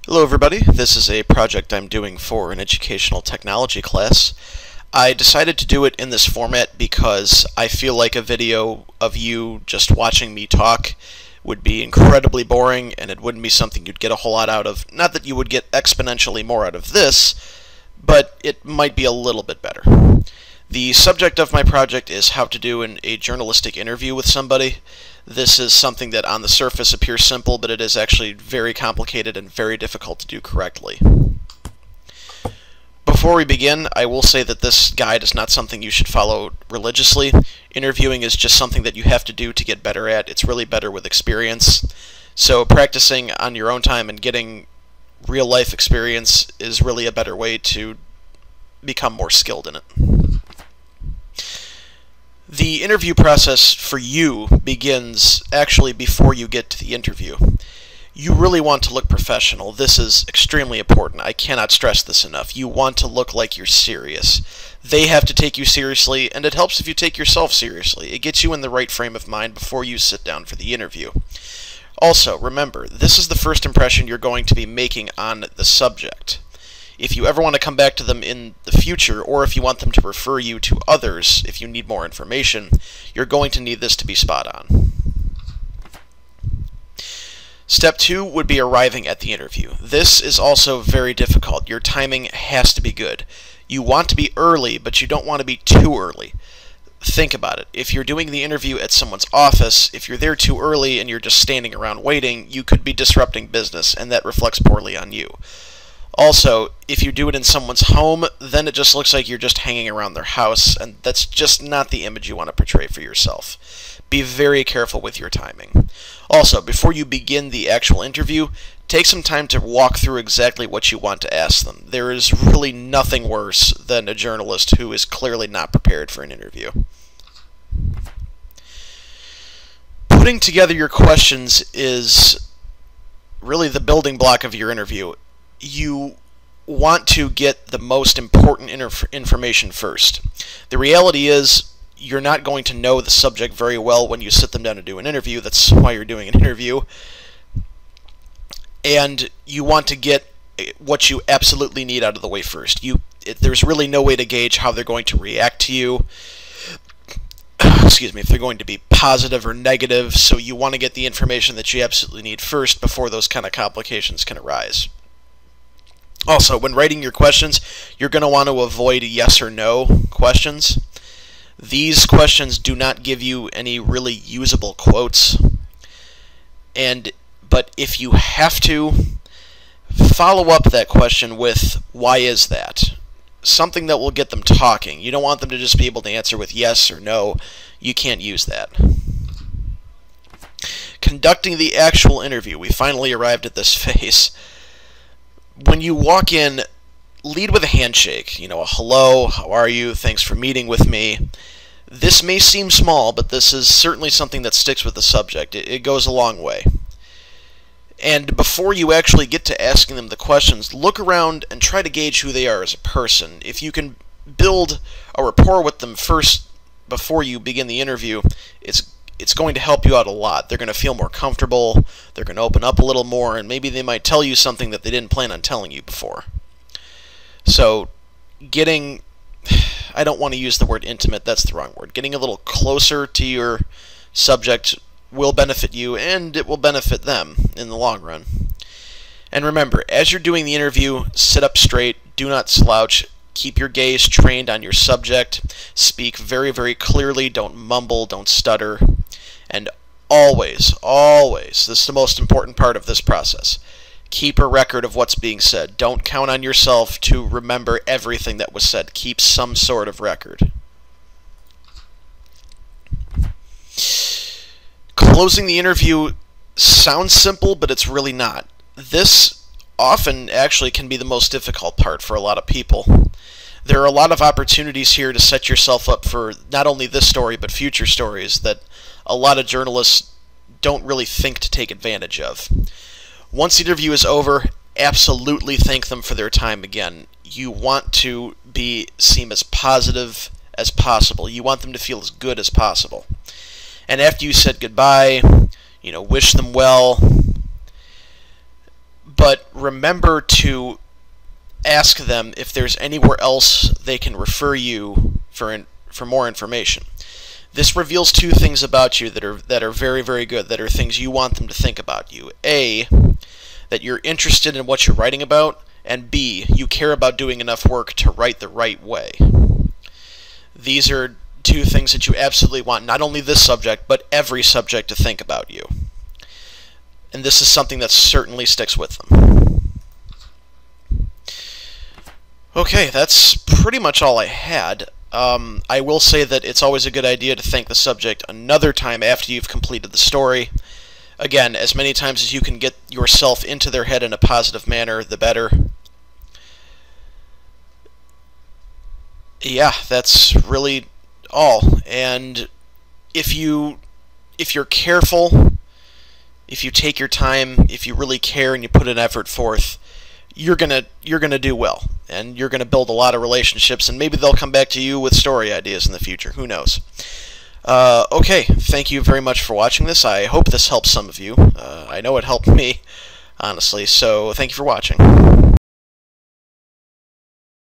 Hello everybody, this is a project I'm doing for an educational technology class. I decided to do it in this format because I feel like a video of you just watching me talk would be incredibly boring and it wouldn't be something you'd get a whole lot out of. Not that you would get exponentially more out of this, but it might be a little bit better. The subject of my project is how to do a journalistic interview with somebody. This is something that on the surface appears simple, but it is actually very complicated and very difficult to do correctly. Before we begin, I will say that this guide is not something you should follow religiously. Interviewing is just something that you have to do to get better at. It's really better with experience. So practicing on your own time and getting real-life experience is really a better way to become more skilled in it. The interview process for you begins actually before you get to the interview. You really want to look professional. This is extremely important. I cannot stress this enough. You want to look like you're serious. They have to take you seriously, and it helps if you take yourself seriously. It gets you in the right frame of mind before you sit down for the interview. Also, remember, this is the first impression you're going to be making on the subject. If you ever want to come back to them in the future, or if you want them to refer you to others if you need more information, you're going to need this to be spot on. Step 2 would be arriving at the interview. This is also very difficult. Your timing has to be good. You want to be early, but you don't want to be too early. Think about it. If you're doing the interview at someone's office, if you're there too early and you're just standing around waiting, you could be disrupting business, and that reflects poorly on you. Also, if you do it in someone's home, then it just looks like you're just hanging around their house, and that's just not the image you want to portray for yourself. Be very careful with your timing. Also, before you begin the actual interview, take some time to walk through exactly what you want to ask them. There is really nothing worse than a journalist who is clearly not prepared for an interview. Putting together your questions is really the building block of your interview. You want to get the most important information first. The reality is you're not going to know the subject very well when you sit them down to do an interview. That's why you're doing an interview. And you want to get what you absolutely need out of the way first. There's really no way to gauge how they're going to react to you. Excuse me, if they're going to be positive or negative, so you want to get the information that you absolutely need first before those kind of complications can arise. Also, when writing your questions, you're going to want to avoid yes or no questions. These questions do not give you any really usable quotes. But if you have to, follow up that question with, why is that? Something that will get them talking. You don't want them to just be able to answer with yes or no. You can't use that. Conducting the actual interview. We finally arrived at this phase. When you walk in, lead with a handshake. You know, a hello, how are you, thanks for meeting with me. This may seem small, but this is certainly something that sticks with the subject. It goes a long way. And before you actually get to asking them the questions, look around and try to gauge who they are as a person. If you can build a rapport with them first before you begin the interview, it's going to help you out a lot. They're going to feel more comfortable, they're going to open up a little more, and maybe they might tell you something that they didn't plan on telling you before. So, I don't want to use the word intimate, that's the wrong word. Getting a little closer to your subject will benefit you, and it will benefit them in the long run. And remember, as you're doing the interview, sit up straight, do not slouch, keep your gaze trained on your subject, speak very, very clearly, don't mumble, don't stutter, and always, this is the most important part of this process, keep a record of what's being said. Don't count on yourself to remember everything that was said. Keep some sort of record. Closing the interview sounds simple, but it's really not. This often actually can be the most difficult part for a lot of people. There are a lot of opportunities here to set yourself up for not only this story, but future stories that a lot of journalists don't really think to take advantage of. Once the interview is over, absolutely thank them for their time again. You want to seem as positive as possible. You want them to feel as good as possible. And after you said goodbye, wish them well, but remember to ask them if there's anywhere else they can refer you for more information. This reveals two things about you that are very, very good, that are things you want them to think about you. A, that you're interested in what you're writing about, and B, you care about doing enough work to write the right way. These are two things that you absolutely want, not only this subject, but every subject to think about you. And this is something that certainly sticks with them. Okay, that's pretty much all I had. I will say that it's always a good idea to thank the subject another time after you've completed the story. Again, as many times as you can get yourself into their head in a positive manner, the better. Yeah, that's really all. And if you're careful, if you take your time, if you really care and you put an effort forth, you're gonna do well, and you're gonna build a lot of relationships, and maybe they'll come back to you with story ideas in the future. Who knows? Okay, thank you very much for watching this. I hope this helps some of you. I know it helped me, honestly, so thank you for watching.